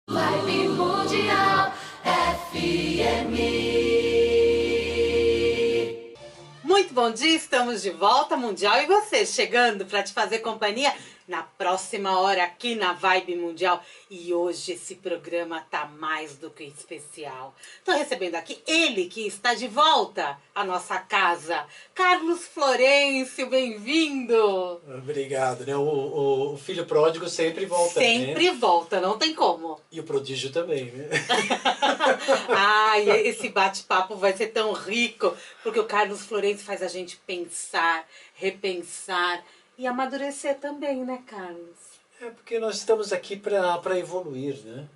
Vibe Mundial FM. Muito bom dia, estamos de volta, Mundial, e você chegando para te fazer companhia na próxima hora aqui na Vibe Mundial. E hoje esse programa tá mais do que especial. Tô recebendo aqui ele que está de volta à nossa casa, Carlos Florencio, bem-vindo! Obrigado, né? O filho pródigo sempre volta, Sempre né? volta, não tem como. E o prodígio também, né? Ai, esse bate-papo vai ser tão rico, porque o Carlos Florencio faz a gente pensar, repensar e amadurecer também, né, Carlos? É porque nós estamos aqui para evoluir, né?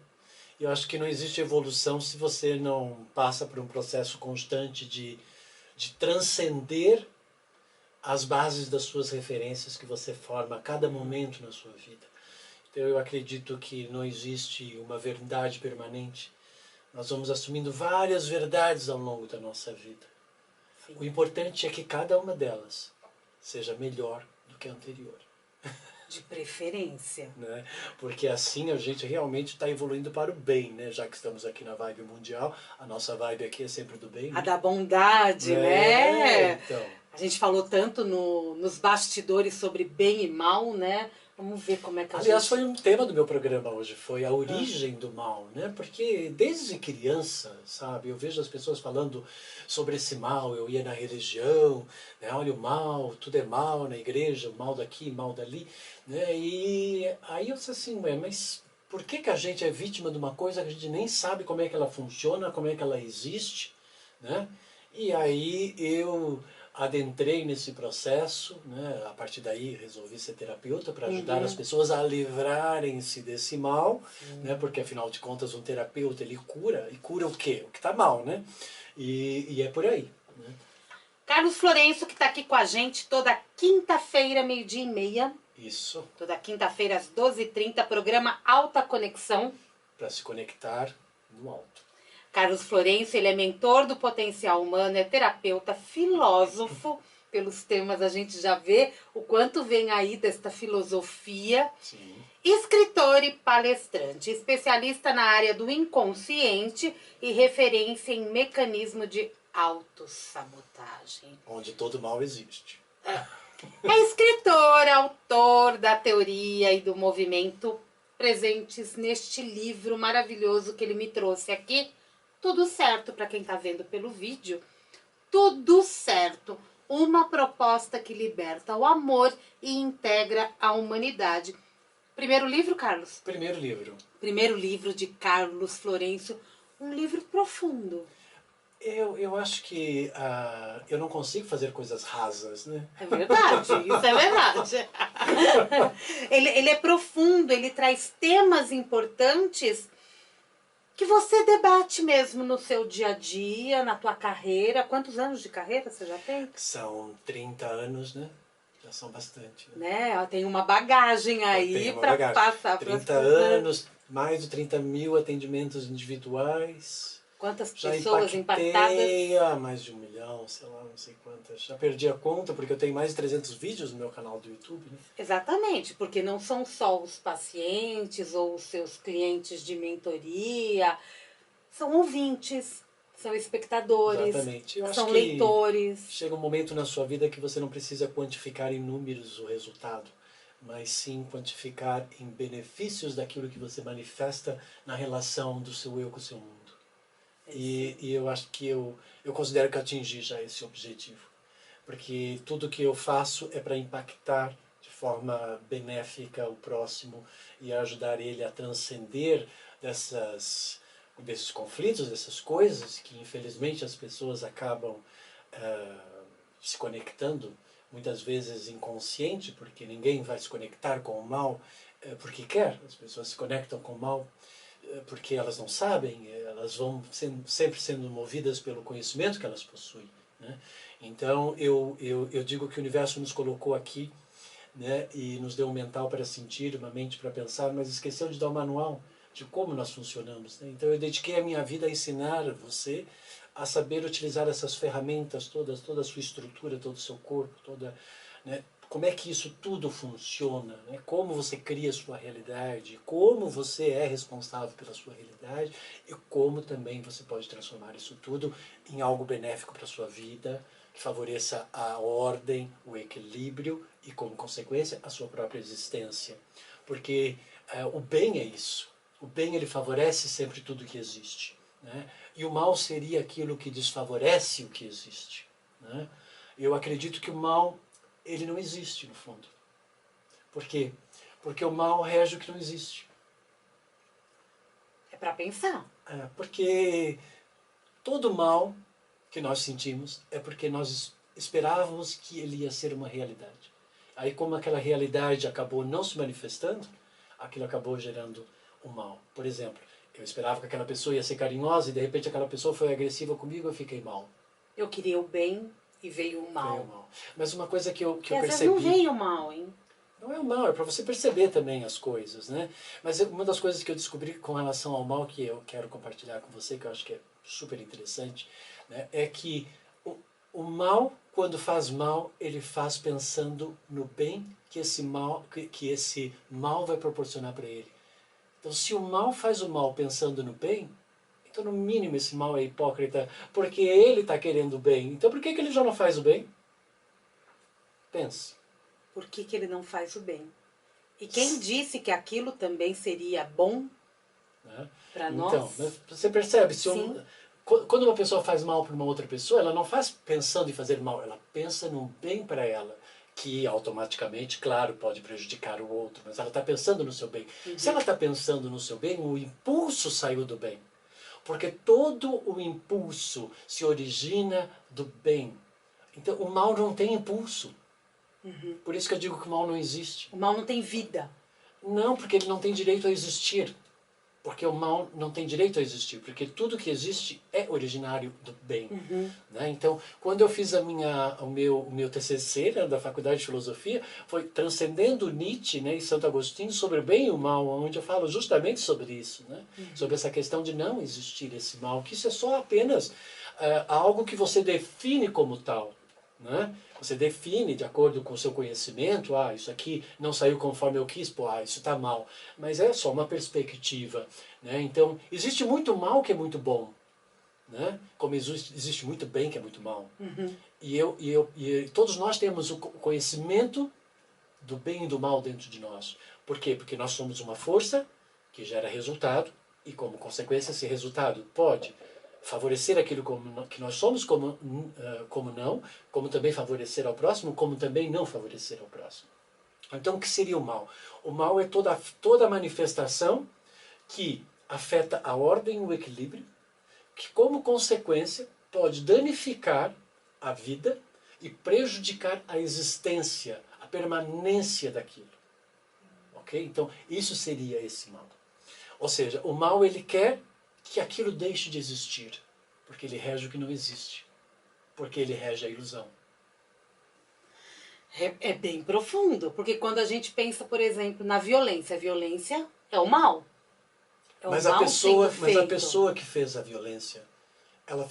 E eu acho que não existe evolução se você não passa por um processo constante de transcender as bases das suas referências que você forma a cada momento na sua vida. Então eu acredito que não existe uma verdade permanente. Nós vamos assumindo várias verdades ao longo da nossa vida. Sim. O importante é que cada uma delas seja melhor do que a anterior. De preferência. Né? Porque assim a gente realmente está evoluindo para o bem, né? Já que estamos aqui na Vibe Mundial, a nossa vibe aqui é sempre do bem. A né? da bondade, né? Então. A gente falou tanto nos bastidores sobre bem e mal, né? Vamos ver como é que a Aliás, gente... foi um tema do meu programa hoje, foi a origem do mal, né? Porque desde criança, sabe, eu vejo as pessoas falando sobre esse mal, eu ia na religião, né? Olha o mal, tudo é mal na igreja, mal daqui, mal dali, né? E aí eu disse assim, ué, mas por que a gente é vítima de uma coisa que a gente nem sabe como é que ela funciona, como é que ela existe, né? E aí eu adentrei nesse processo, né? A partir daí resolvi ser terapeuta para ajudar as pessoas a livrarem-se desse mal, né? Porque afinal de contas um terapeuta ele cura, e cura o quê? O que está mal, né? E é por aí. Né? Carlos Florencio, que está aqui com a gente toda quinta-feira, 12:30. Isso, Toda quinta-feira, às 12h30, programa Alta Conexão. para se conectar no alto. Carlos Florencio, ele é mentor do potencial humano, é terapeuta, filósofo. Pelos temas a gente já vê o quanto vem aí desta filosofia. Sim. Escritor e palestrante, especialista na área do inconsciente e referência em mecanismo de autossabotagem. Onde todo mal existe. É escritor, autor da teoria e do movimento presentes neste livro maravilhoso que ele me trouxe aqui. Tudo certo para quem está vendo pelo vídeo. Tudo certo. Uma proposta que liberta o amor e integra a humanidade. Primeiro livro, Carlos? Primeiro livro. Primeiro livro de Carlos Florencio. Um livro profundo. Eu acho que eu não consigo fazer coisas rasas, né? É verdade, isso é verdade. Ele é profundo, ele traz temas importantes que você debate mesmo no seu dia a dia, na tua carreira. Quantos anos de carreira você já tem? São 30 anos, né? Já são bastante. Né? Né? Tem uma bagagem aí para passar para 30 anos, mais de 30 mil atendimentos individuais. Quantas Já pessoas impactei impactadas? mais de 1 milhão, sei lá, não sei quantas. Já perdi a conta porque eu tenho mais de 300 vídeos no meu canal do YouTube. Né? Exatamente, porque não são só os pacientes ou os seus clientes de mentoria, são ouvintes, são espectadores, Exatamente. Eu acho são que leitores. chega um momento na sua vida que você não precisa quantificar em números o resultado, mas sim quantificar em benefícios daquilo que você manifesta na relação do seu eu com o seu mundo. E eu acho que eu considero que atingi já esse objetivo. Porque tudo que eu faço é para impactar de forma benéfica o próximo e ajudar ele a transcender desses conflitos, dessas coisas que infelizmente as pessoas acabam se conectando, muitas vezes inconsciente, porque ninguém vai se conectar com o mal porque quer, as pessoas se conectam com o mal porque elas não sabem, elas vão sempre sendo movidas pelo conhecimento que elas possuem. Né? Então eu digo que o universo nos colocou aqui, né, e nos deu um mental para sentir, uma mente para pensar, mas esqueceu de dar um manual de como nós funcionamos. Né? Então eu dediquei a minha vida a ensinar você a saber utilizar essas ferramentas todas, toda a sua estrutura, todo o seu corpo, toda, né, como é que isso tudo funciona, né? Como você cria a sua realidade, como você é responsável pela sua realidade e como também você pode transformar isso tudo em algo benéfico para a sua vida, que favoreça a ordem, o equilíbrio e, como consequência, a sua própria existência. Porque o bem é isso. O bem ele favorece sempre tudo que existe, né? E o mal seria aquilo que desfavorece o que existe, né? Eu acredito que o mal ele não existe no fundo. Por quê? Porque o mal rege o que não existe. É para pensar. Porque todo mal que nós sentimos é porque nós esperávamos que ele ia ser uma realidade. Aí como aquela realidade acabou não se manifestando, aquilo acabou gerando o mal. Por exemplo, eu esperava que aquela pessoa ia ser carinhosa e de repente aquela pessoa foi agressiva comigo, eu fiquei mal. Eu queria o bem e veio o mal. Veio mal. Mas uma coisa que eu E às vezes percebi... não veio o mal, hein? Não é o mal, é para você perceber também as coisas, né? Mas uma das coisas que eu descobri com relação ao mal, que eu quero compartilhar com você, que eu acho que é super interessante, né, é que o mal, quando faz mal, ele faz pensando no bem que esse mal vai proporcionar para ele. Então, se o mal faz o mal pensando no bem, então, no mínimo, esse mal é hipócrita, porque ele está querendo o bem. Então, por que ele já não faz o bem? Pense. Por que ele não faz o bem? E quem disse que aquilo também seria bom Né? para Então, nós? você percebe, Sim. quando uma pessoa faz mal para uma outra pessoa, ela não faz pensando em fazer mal, ela pensa num bem para ela, que automaticamente, claro, pode prejudicar o outro, mas ela está pensando no seu bem. Se ela está pensando no seu bem, o impulso saiu do bem. Porque todo o impulso se origina do bem. Então, o mal não tem impulso. Por isso que eu digo que o mal não existe. O mal não tem vida. Não, porque ele não tem direito a existir. Porque o mal não tem direito a existir. Porque tudo que existe é originário do bem. Né? Então, quando eu fiz o meu TCC, né, da Faculdade de Filosofia, foi transcendendo Nietzsche, né, e Santo Agostinho sobre o bem e o mal, onde eu falo justamente sobre isso. Né? Sobre essa questão de não existir esse mal. Que isso é só apenas algo que você define como tal. Né? Você define de acordo com o seu conhecimento, isso aqui não saiu conforme eu quis, isso está mal. Mas é só uma perspectiva. Né? Então, existe muito mal que é muito bom. Né? Como existe muito bem que é muito mal. E todos nós temos o conhecimento do bem e do mal dentro de nós. Por quê? Porque nós somos uma força que gera resultado e, como consequência, esse resultado pode favorecer aquilo que nós somos, como não, como também favorecer ao próximo, como também não favorecer ao próximo. Então, o que seria o mal? O mal é toda manifestação que afeta a ordem e o equilíbrio, que, como consequência, pode danificar a vida e prejudicar a existência, a permanência daquilo. Ok? Então, isso seria esse mal. Ou seja, o mal ele quer que aquilo deixe de existir, porque ele rege o que não existe, porque ele rege a ilusão. É bem profundo, porque quando a gente pensa, por exemplo, na violência, a violência é o mal. É o Mas mal sendo a feito. pessoa que fez a violência, ela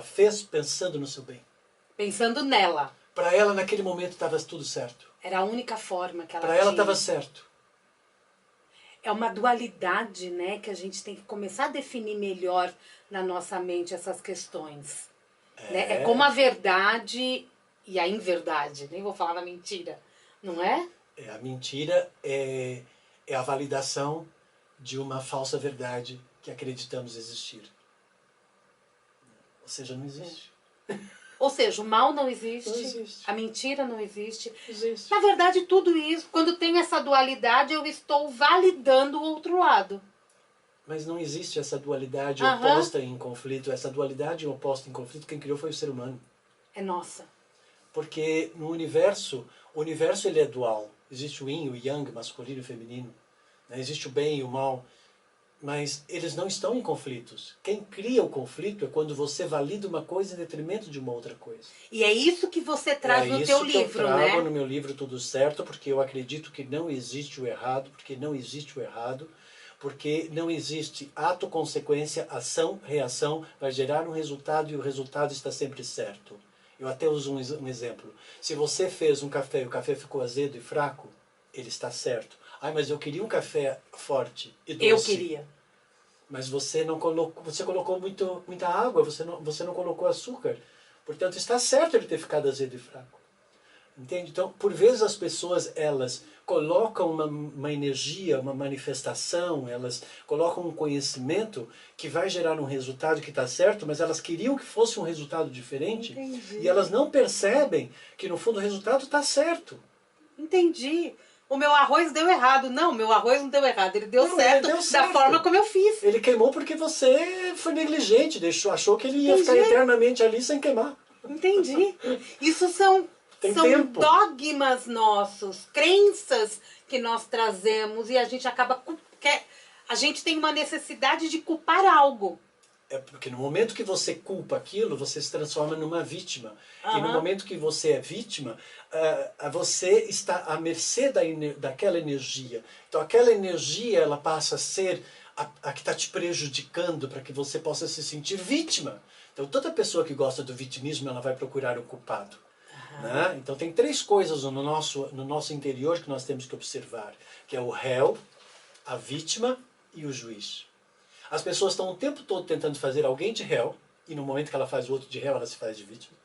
fez pensando no seu bem. Pensando nela. Para ela, naquele momento, estava tudo certo. Era a única forma que ela Para tinha. ela estava certo. É uma dualidade, né, que a gente tem que começar a definir melhor na nossa mente essas questões. Né? É como a verdade e a inverdade. Nem vou falar na mentira, não é? A mentira é a validação de uma falsa verdade que acreditamos existir. Ou seja, não existe. Ou seja, o mal não existe, Não existe. a mentira não existe. Existe. Na verdade, tudo isso, quando tem essa dualidade, eu estou validando o outro lado. Mas não existe essa dualidade oposta em conflito. Essa dualidade oposta em conflito, quem criou foi o ser humano. É nossa. Porque no universo, o universo ele é dual. Existe o yin e o yang, masculino e feminino. Né? Existe o bem e o mal. Mas eles não estão em conflitos. Quem cria o conflito é quando você valida uma coisa em detrimento de uma outra coisa. E é isso que você traz no teu livro, né? Eu trago no meu livro Tudo Certo, porque eu acredito que não existe o errado, porque não existe o errado, porque não existe ato, consequência, ação, reação, vai gerar um resultado e o resultado está sempre certo. Eu até uso um exemplo. Se você fez um café e o café ficou azedo e fraco, ele está certo. Ah, mas eu queria um café forte e doce. Eu queria. Mas você não colocou, você colocou muita água, você não colocou açúcar. Portanto, está certo ele ter ficado azedo e fraco. Entende? Então, por vezes as pessoas, elas colocam uma energia, uma manifestação, elas colocam um conhecimento que vai gerar um resultado que está certo, mas elas queriam que fosse um resultado diferente. Entendi. E elas não percebem que, no fundo, o resultado está certo. Entendi. O meu arroz deu errado. Não, meu arroz não deu errado. Ele deu, Não, certo, ele deu certo da forma como eu fiz. Ele queimou porque você foi negligente, achou que ele ia Entendi. ficar eternamente ali sem queimar. Entendi. Isso são Tem tempo. dogmas nossos, crenças que nós trazemos e a gente acaba... A gente tem uma necessidade de culpar algo. É porque no momento que você culpa aquilo, você se transforma numa vítima. E no Aham. momento que você é vítima, você está à mercê daquela energia. Então aquela energia, ela passa a ser a que está te prejudicando para que você possa se sentir vítima. Então toda pessoa que gosta do vitimismo, ela vai procurar o culpado. Né? Então tem três coisas no nosso interior que nós temos que observar, que é o réu, a vítima e o juiz. As pessoas estão o tempo todo tentando fazer alguém de réu, e no momento que ela faz o outro de réu, ela se faz de vítima.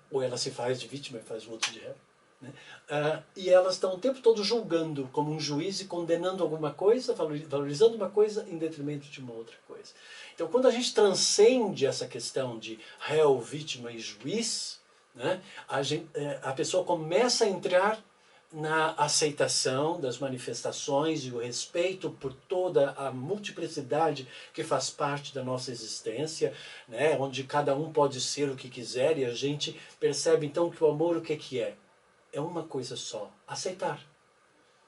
Ou ela se faz de vítima e faz o outro de réu. Né? E elas estão o tempo todo julgando como um juiz e condenando alguma coisa, valorizando uma coisa em detrimento de uma outra coisa. Então quando a gente transcende essa questão de réu, vítima e juiz, né, a pessoa começa a entrar na aceitação das manifestações e o respeito por toda a multiplicidade que faz parte da nossa existência, né, onde cada um pode ser o que quiser, e a gente percebe então que o amor o que é? É uma coisa só, aceitar.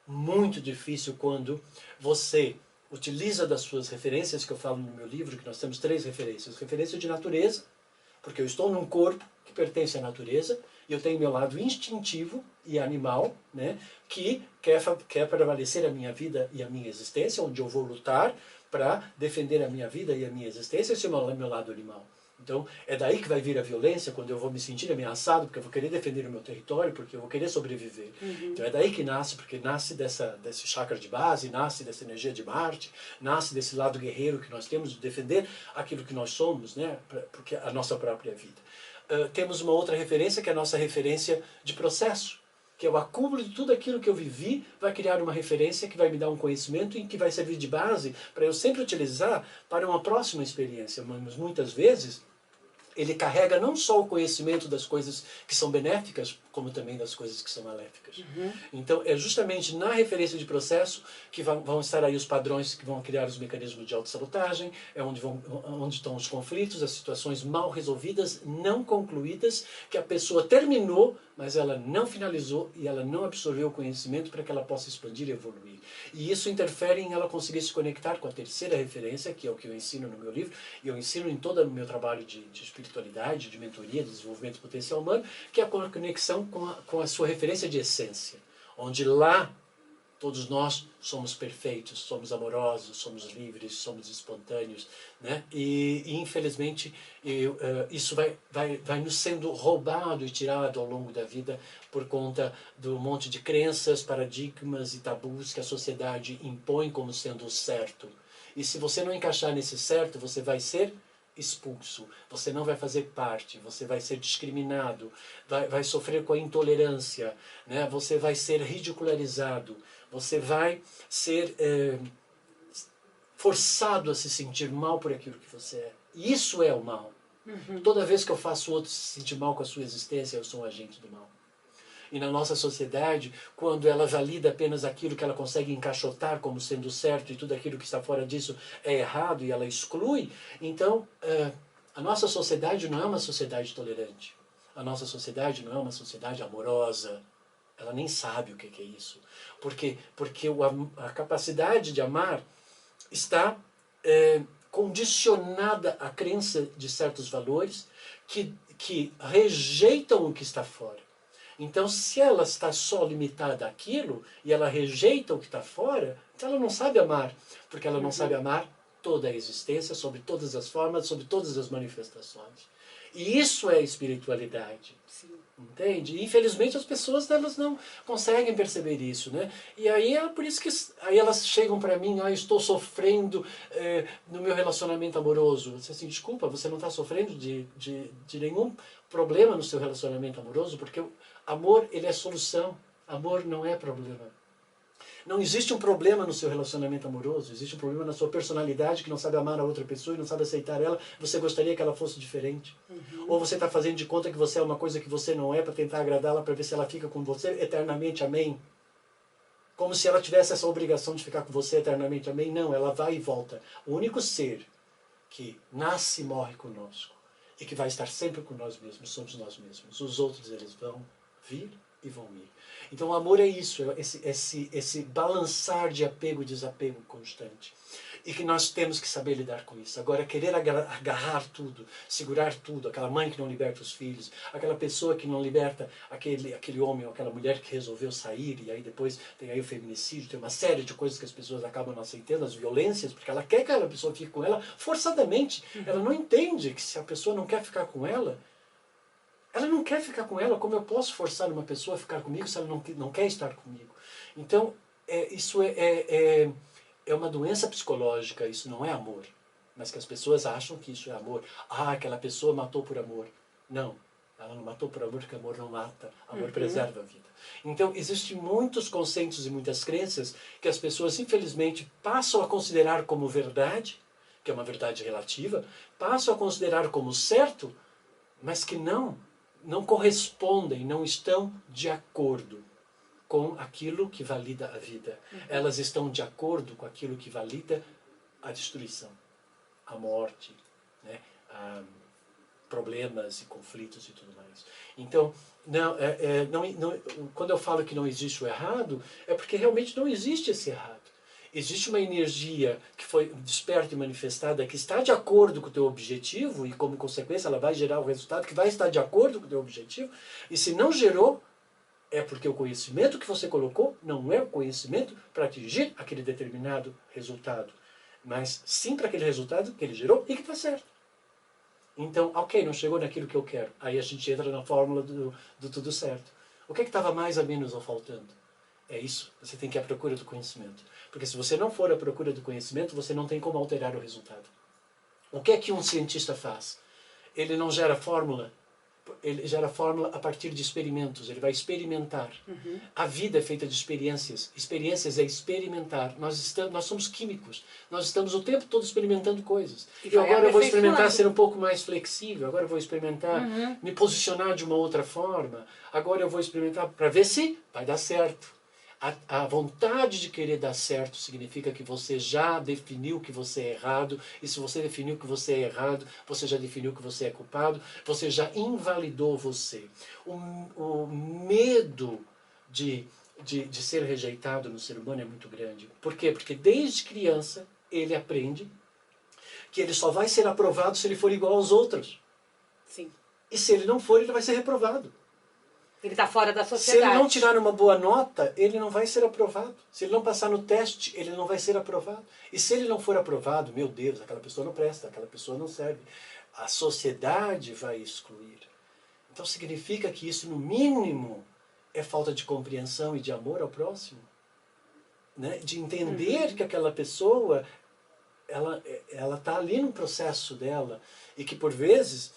Muito difícil quando você utiliza das suas referências, que eu falo no meu livro, que nós temos 3 referências. Referência de natureza, porque eu estou num corpo que pertence à natureza, e eu tenho meu lado instintivo e animal, né, que quer prevalecer a minha vida e a minha existência, onde eu vou lutar para defender a minha vida e a minha existência. Esse é o meu lado animal. Então, é daí que vai vir a violência, quando eu vou me sentir ameaçado, porque eu vou querer defender o meu território, porque eu vou querer sobreviver. Então, é daí que nasce, porque nasce desse chakra de base, nasce dessa energia de Marte, nasce desse lado guerreiro que nós temos de defender aquilo que nós somos, né, porque a nossa própria vida. Temos uma outra referência, que é a nossa referência de processo, que é o acúmulo de tudo aquilo que eu vivi, vai criar uma referência que vai me dar um conhecimento e que vai servir de base para eu sempre utilizar para uma próxima experiência. Mas muitas vezes ele carrega não só o conhecimento das coisas que são benéficas, como também das coisas que são maléficas. Então é justamente na referência de processo que vão estar aí os padrões que vão criar os mecanismos de autossabotagem, é onde estão os conflitos, as situações mal resolvidas, não concluídas, que a pessoa terminou, mas ela não finalizou e ela não absorveu o conhecimento para que ela possa expandir e evoluir. E isso interfere em ela conseguir se conectar com a terceira referência, que é o que eu ensino no meu livro, e eu ensino em todo o meu trabalho de espiritualidade, de mentoria, de desenvolvimento potencial humano, que é a conexão com a sua referência de essência, onde lá todos nós somos perfeitos, somos amorosos, somos livres, somos espontâneos, né? E infelizmente isso vai nos sendo roubado e tirado ao longo da vida por conta do monte de crenças, paradigmas e tabus que a sociedade impõe como sendo o certo. E se você não encaixar nesse certo, você vai ser expulso, você não vai fazer parte, você vai ser discriminado, vai sofrer com a intolerância, né? Você vai ser ridicularizado, você vai ser forçado a se sentir mal por aquilo que você é. E isso é o mal. Toda vez que eu faço o outro se sentir mal com a sua existência, eu sou um agente do mal. E na nossa sociedade, quando ela valida apenas aquilo que ela consegue encaixotar como sendo certo e tudo aquilo que está fora disso é errado e ela exclui, então a nossa sociedade não é uma sociedade tolerante. A nossa sociedade não é uma sociedade amorosa. Ela nem sabe o que é isso. Porque a capacidade de amar está condicionada à crença de certos valores que rejeitam o que está fora. Então, se ela está só limitada àquilo, e ela rejeita o que está fora, então ela não sabe amar, porque ela não sabe amar toda a existência, sobre todas as formas, sobre todas as manifestações. E isso é espiritualidade. Sim. Entende? E, infelizmente as pessoas elas não conseguem perceber isso, né? E aí é por isso que aí elas chegam para mim, estou sofrendo no meu relacionamento amoroso. Você assim, desculpa, você não está sofrendo de nenhum problema no seu relacionamento amoroso, porque o amor ele é solução, amor não é problema. Não existe um problema no seu relacionamento amoroso, existe um problema na sua personalidade que não sabe amar a outra pessoa e não sabe aceitar ela, você gostaria que ela fosse diferente. Ou você está fazendo de conta que você é uma coisa que você não é para tentar agradá-la, para ver se ela fica com você eternamente, amém. Como se ela tivesse essa obrigação de ficar com você eternamente, amém. Não, ela vai e volta. O único ser que nasce e morre conosco e que vai estar sempre com nós mesmos, somos nós mesmos. Os outros eles vão vir e vão ir. Então o amor é isso, é esse balançar de apego e desapego constante. E que nós temos que saber lidar com isso. Agora, querer agarrar tudo, segurar tudo, aquela mãe que não liberta os filhos, aquela pessoa que não liberta aquele homem ou aquela mulher que resolveu sair, e aí depois tem aí o feminicídio, tem uma série de coisas que as pessoas acabam não aceitando, as violências, porque ela quer que aquela pessoa fique com ela forçadamente. Ela não entende que se a pessoa não quer ficar com ela não quer ficar com ela, como eu posso forçar uma pessoa a ficar comigo se ela não quer estar comigo? Então, isso é uma doença psicológica, isso não é amor. Mas que as pessoas acham que isso é amor. Aquela pessoa matou por amor. Não, ela não matou por amor, porque amor não mata, amor preserva a vida. Então, existem muitos conceitos e muitas crenças que as pessoas, infelizmente, passam a considerar como verdade, que é uma verdade relativa, passam a considerar como certo, mas que não correspondem, não estão de acordo com aquilo que valida a vida. Elas estão de acordo com aquilo que valida a destruição, a morte, né? Problemas e conflitos e tudo mais. Então, quando eu falo que não existe o errado, é porque realmente não existe esse errado. Existe uma energia que foi desperta e manifestada que está de acordo com o teu objetivo e, como consequência, ela vai gerar o resultado que vai estar de acordo com o teu objetivo. E se não gerou, é porque o conhecimento que você colocou não é o conhecimento para atingir aquele determinado resultado, mas sim para aquele resultado que ele gerou e que está certo. Então, ok, não chegou naquilo que eu quero. Aí a gente entra na fórmula do tudo certo. O que estava mais ou menos ou faltando? É isso, você tem que ir à procura do conhecimento. Porque se você não for à procura do conhecimento, você não tem como alterar o resultado. O que é que um cientista faz? Ele não gera fórmula, ele gera fórmula a partir de experimentos, ele vai experimentar. A vida é feita de experiências. Experiências é experimentar. Nós somos químicos, nós estamos o tempo todo experimentando coisas. E agora eu vou experimentar ser um pouco mais flexível, agora eu vou experimentar me posicionar de uma outra forma, agora eu vou experimentar para ver se vai dar certo. A vontade de querer dar certo significa que você já definiu que você é errado, e se você definiu que você é errado, você já definiu que você é culpado, você já invalidou você. O medo de ser rejeitado no ser humano é muito grande. Por quê? Porque desde criança ele aprende que ele só vai ser aprovado se ele for igual aos outros. Sim. E se ele não for, ele vai ser reprovado. Ele está fora da sociedade. Se ele não tirar uma boa nota, ele não vai ser aprovado. Se ele não passar no teste, ele não vai ser aprovado. E se ele não for aprovado, meu Deus, aquela pessoa não presta, aquela pessoa não serve. A sociedade vai excluir. Então significa que isso, no mínimo, é falta de compreensão e de amor ao próximo. Né? De entender que aquela pessoa, ela está ali no processo dela. E que, por vezes,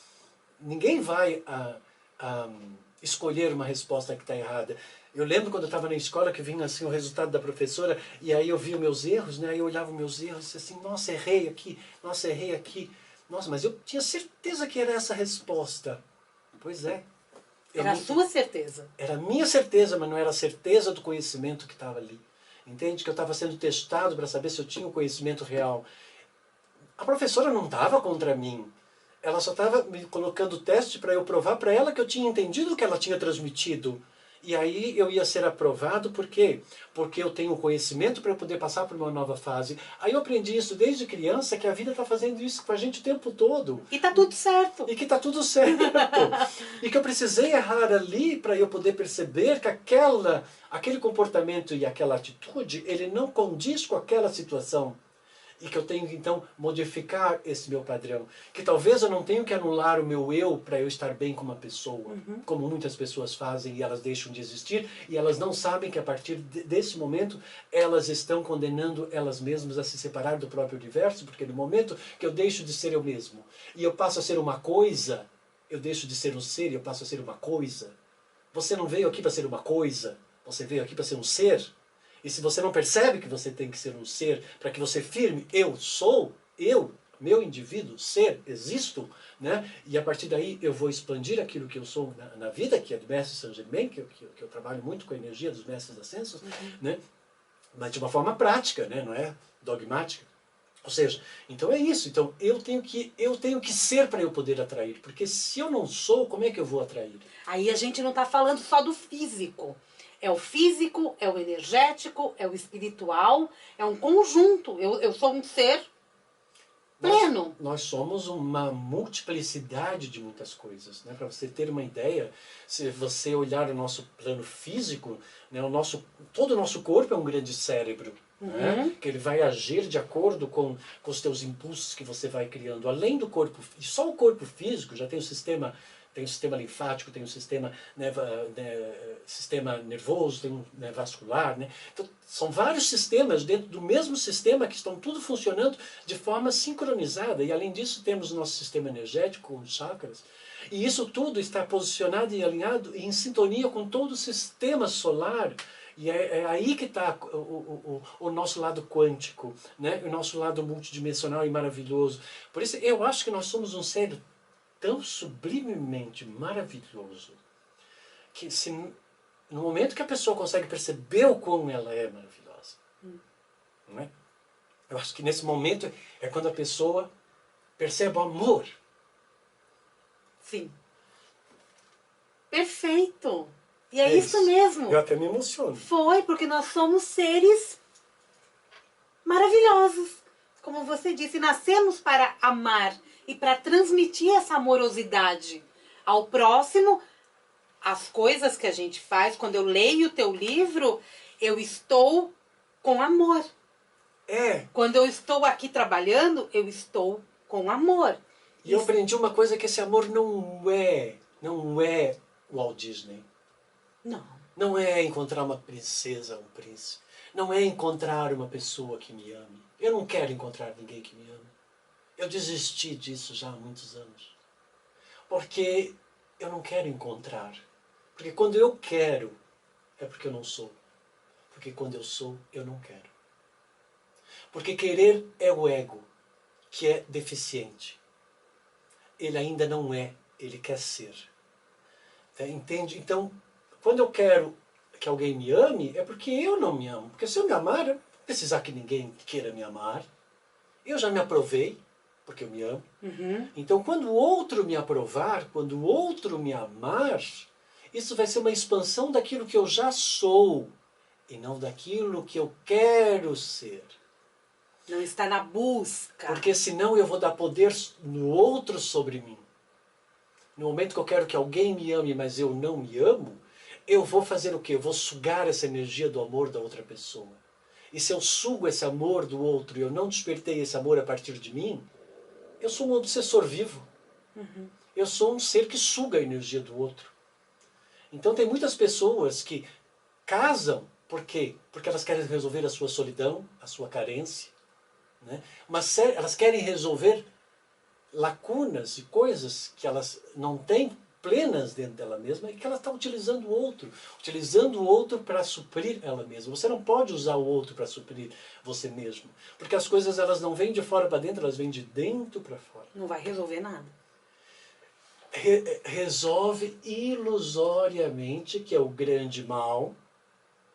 ninguém vai escolher uma resposta que está errada. Eu lembro quando eu estava na escola que vinha assim o resultado da professora e aí eu via os meus erros, né? Aí eu olhava os meus erros e disse assim, nossa, errei aqui, nossa, errei aqui. Nossa, mas eu tinha certeza que era essa a resposta. Pois é. Era a sua certeza. Era a minha certeza, mas não era a certeza do conhecimento que estava ali. Entende? Que eu estava sendo testado para saber se eu tinha o conhecimento real. A professora não estava contra mim. Ela só estava me colocando teste para eu provar para ela que eu tinha entendido o que ela tinha transmitido. E aí eu ia ser aprovado, por quê? Porque eu tenho conhecimento para poder passar por uma nova fase. Aí eu aprendi isso desde criança, que a vida está fazendo isso com a gente o tempo todo. E está tudo certo. E que está tudo certo. E que eu precisei errar ali para eu poder perceber que aquele comportamento e aquela atitude, ele não condiz com aquela situação. E que eu tenho que, então, modificar esse meu padrão. Que talvez eu não tenha que anular o meu eu para eu estar bem com uma pessoa, como muitas pessoas fazem e elas deixam de existir, e elas não sabem que a partir desse momento elas estão condenando elas mesmas a se separar do próprio universo, porque no momento que eu deixo de ser eu mesmo e eu passo a ser uma coisa, eu deixo de ser um ser e eu passo a ser uma coisa. Você não veio aqui para ser uma coisa, você veio aqui para ser um ser. E se você não percebe que você tem que ser um ser, para que você firme, eu sou, eu, meu indivíduo, ser, existo, né? E a partir daí eu vou expandir aquilo que eu sou na vida, que é do Mestre Saint Germain, que eu trabalho muito com a energia dos Mestres Ascensos, né? Mas de uma forma prática, né? Não é dogmática. Ou seja, então é isso. Então eu tenho que ser para eu poder atrair. Porque se eu não sou, como é que eu vou atrair? Aí a gente não está falando só do físico. É o físico, é o energético, é o espiritual, é um conjunto. Eu sou um ser pleno. Nós somos uma multiplicidade de muitas coisas. Né? Para você ter uma ideia, se você olhar o nosso plano físico, né, todo o nosso corpo é um grande cérebro. Né? Que ele vai agir de acordo com os teus impulsos que você vai criando. Além do corpo, e só o corpo físico já tem o sistema linfático, tem o sistema, sistema nervoso, tem vascular. Né? Então, são vários sistemas dentro do mesmo sistema que estão tudo funcionando de forma sincronizada. E além disso temos o nosso sistema energético, com os chakras. E isso tudo está posicionado e alinhado em sintonia com todo o sistema solar. E é aí que está o nosso lado quântico, né? O nosso lado multidimensional e maravilhoso. Por isso eu acho que nós somos um ser tão sublimemente maravilhoso que no momento que a pessoa consegue perceber o quão ela é maravilhosa, não é? Eu acho que nesse momento é quando a pessoa percebe o amor. Sim. Perfeito. E é isso mesmo. Eu até me emociono. Foi, porque nós somos seres maravilhosos. Como você disse, nascemos para amar e para transmitir essa amorosidade ao próximo. As coisas que a gente faz, quando eu leio o teu livro, eu estou com amor. Quando eu estou aqui trabalhando, eu estou com amor. E eu aprendi uma coisa, que esse amor não é Walt Disney. Não. Não é encontrar uma princesa, um príncipe. Não é encontrar uma pessoa que me ame. Eu não quero encontrar ninguém que me ame. Eu desisti disso já há muitos anos. Porque eu não quero encontrar. Porque quando eu quero, é porque eu não sou. Porque quando eu sou, eu não quero. Porque querer é o ego, que é deficiente. Ele ainda não é, ele quer ser. Entende? Então, quando eu quero que alguém me ame, é porque eu não me amo. Porque se eu me amar, eu não vou precisar que ninguém queira me amar. Eu já me aprovei, porque eu me amo. Então, quando o outro me aprovar, quando o outro me amar, isso vai ser uma expansão daquilo que eu já sou, e não daquilo que eu quero ser. Não está na busca. Porque senão eu vou dar poder no outro sobre mim. No momento que eu quero que alguém me ame, mas eu não me amo, eu vou fazer o quê? Eu vou sugar essa energia do amor da outra pessoa. E se eu sugo esse amor do outro e eu não despertei esse amor a partir de mim, eu sou um obsessor vivo. Eu sou um ser que suga a energia do outro. Então tem muitas pessoas que casam, por quê? Porque elas querem resolver a sua solidão, a sua carência. Né? Mas elas querem resolver lacunas e coisas que elas não têm plenas dentro dela mesma e que ela está utilizando o outro para suprir ela mesma. Você não pode usar o outro para suprir você mesmo, porque as coisas elas não vêm de fora para dentro, elas vêm de dentro para fora. Não vai resolver nada. Resolve ilusoriamente, que é o grande mal,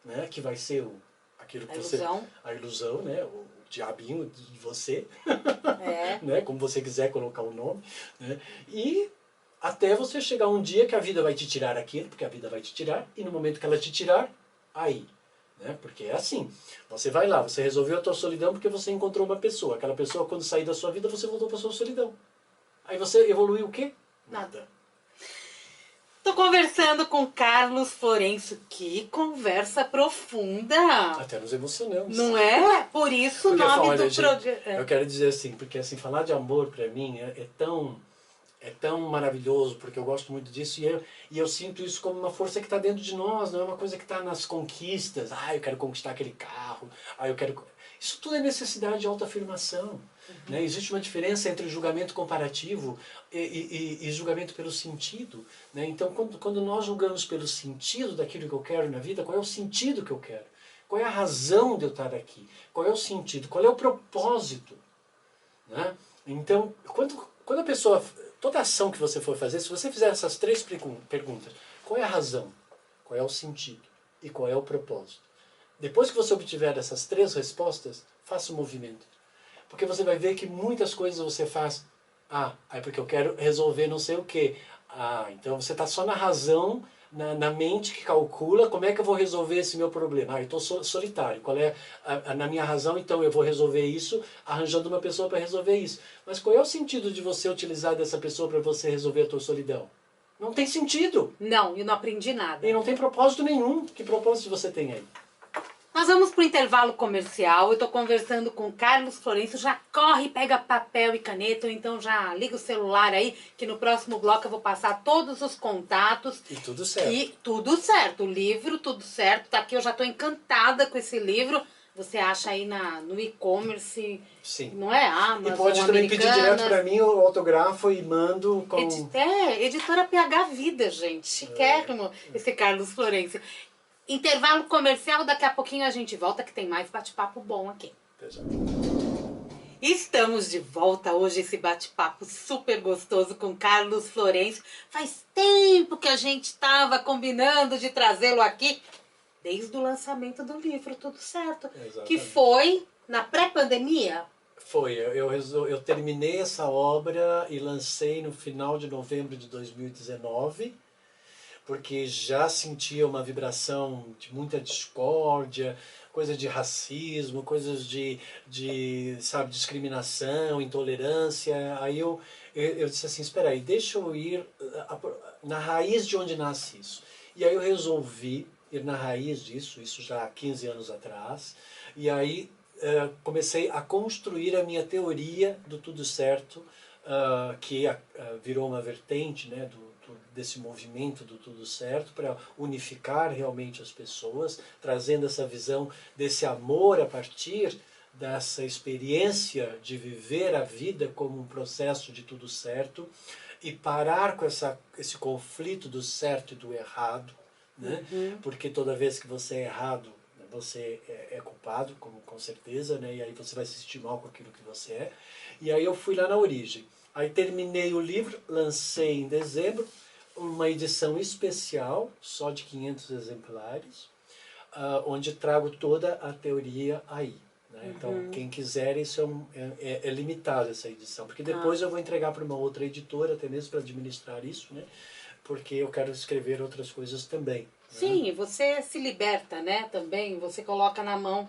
né? Que vai ser aquilo que a ilusão, né? O diabinho de você, né? Como você quiser colocar o nome, né? E até você chegar um dia que a vida vai te tirar aquilo, porque a vida vai te tirar, e no momento que ela te tirar, aí. Né? Porque é assim, você vai lá, você resolveu a tua solidão porque você encontrou uma pessoa. Aquela pessoa, quando sair da sua vida, você voltou para a sua solidão. Aí você evoluiu o quê? Nada. Tô conversando com Carlos Florencio. Que conversa profunda! Até nos emocionamos. Não é? Por isso o nome olha, do gente, programa. eu quero dizer assim, porque assim, falar de amor pra mim é tão maravilhoso, porque eu gosto muito disso e eu sinto isso como uma força que está dentro de nós, não é uma coisa que está nas conquistas. Ah, eu quero conquistar aquele carro, eu quero... Isso tudo é necessidade de autoafirmação. Né? Existe uma diferença entre julgamento comparativo e julgamento pelo sentido. Né? Então, quando nós julgamos pelo sentido daquilo que eu quero na vida, qual é o sentido que eu quero? Qual é a razão de eu estar aqui? Qual é o sentido? Qual é o propósito? Né? Então, quando a pessoa... Toda ação que você for fazer, se você fizer essas 3 perguntas, qual é a razão? Qual é o sentido? E qual é o propósito? Depois que você obtiver essas 3 respostas, faça o movimento. Porque você vai ver que muitas coisas você faz, é porque eu quero resolver não sei o quê. Então você está só na razão, na mente que calcula como é que eu vou resolver esse meu problema. Eu estou solitário. Qual é na minha razão? Então eu vou resolver isso arranjando uma pessoa para resolver isso. Mas qual é o sentido de você utilizar dessa pessoa para você resolver a tua solidão? Não tem sentido. Não, eu não aprendi nada. E não tem propósito nenhum. Que propósito você tem aí? Nós vamos para o intervalo comercial. Eu estou conversando com Carlos Florencio. Já corre, pega papel e caneta, ou então já liga o celular aí, que no próximo bloco eu vou passar todos os contatos. E tudo certo. E tudo certo. O livro, tudo certo. Tá aqui, eu já estou encantada com esse livro. Você acha aí no e-commerce, não é? Amazon, e pode também pedir direto para mim o autógrafo e mando com... Editora PH Vida, gente. Chiquérrimo esse Carlos Florencio. Intervalo comercial, daqui a pouquinho a gente volta que tem mais bate-papo bom aqui. Estamos de volta hoje, esse bate-papo super gostoso com Carlos Florencio. Faz tempo que a gente estava combinando de trazê-lo aqui, desde o lançamento do livro, tudo certo. Exatamente. Que foi na pré-pandemia. Foi, eu terminei essa obra e lancei no final de novembro de 2019, porque já sentia uma vibração de muita discórdia, coisa de racismo, coisas de sabe, discriminação, intolerância. Aí eu disse assim, espera aí, deixa eu ir na raiz de onde nasce isso. E aí eu resolvi ir na raiz disso, isso já há 15 anos atrás, e aí comecei a construir a minha teoria do tudo certo, que virou uma vertente, né, desse movimento do tudo certo, para unificar realmente as pessoas, trazendo essa visão desse amor a partir dessa experiência de viver a vida como um processo de tudo certo e parar com esse conflito do certo e do errado, né? Porque toda vez que você é errado, você é culpado, com certeza, né? E aí você vai se sentir mal com aquilo que você é. E aí eu fui lá na origem. Aí terminei o livro, lancei em dezembro, uma edição especial, só de 500 exemplares, onde trago toda a teoria aí. Né? Então, quem quiser, isso é limitado, essa edição, porque depois eu vou entregar para uma outra editora, até mesmo para administrar isso, né? Porque eu quero escrever outras coisas também. Sim, né? você se liberta, né, também, você coloca na mão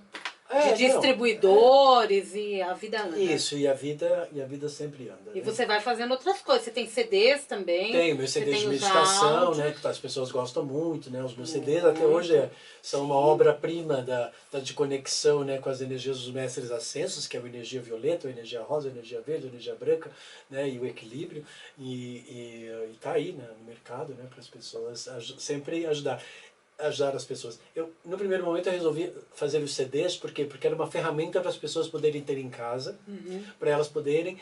É, de distribuidores e a vida anda. Isso, e a vida sempre anda. E né? você vai fazendo outras coisas. Você tem CDs também. Tenho meus CDs de meditação, né, que as pessoas gostam muito, né, os meus CDs até hoje são uma obra-prima de conexão, né, com as energias dos mestres ascensos, que é a energia violeta, a energia rosa, a energia verde, a energia branca, né, e o equilíbrio, e tá aí, né, no mercado, né, para as pessoas sempre ajudar as pessoas. No primeiro momento eu resolvi fazer os CDs, por quê? Porque era uma ferramenta para as pessoas poderem ter em casa, para elas poderem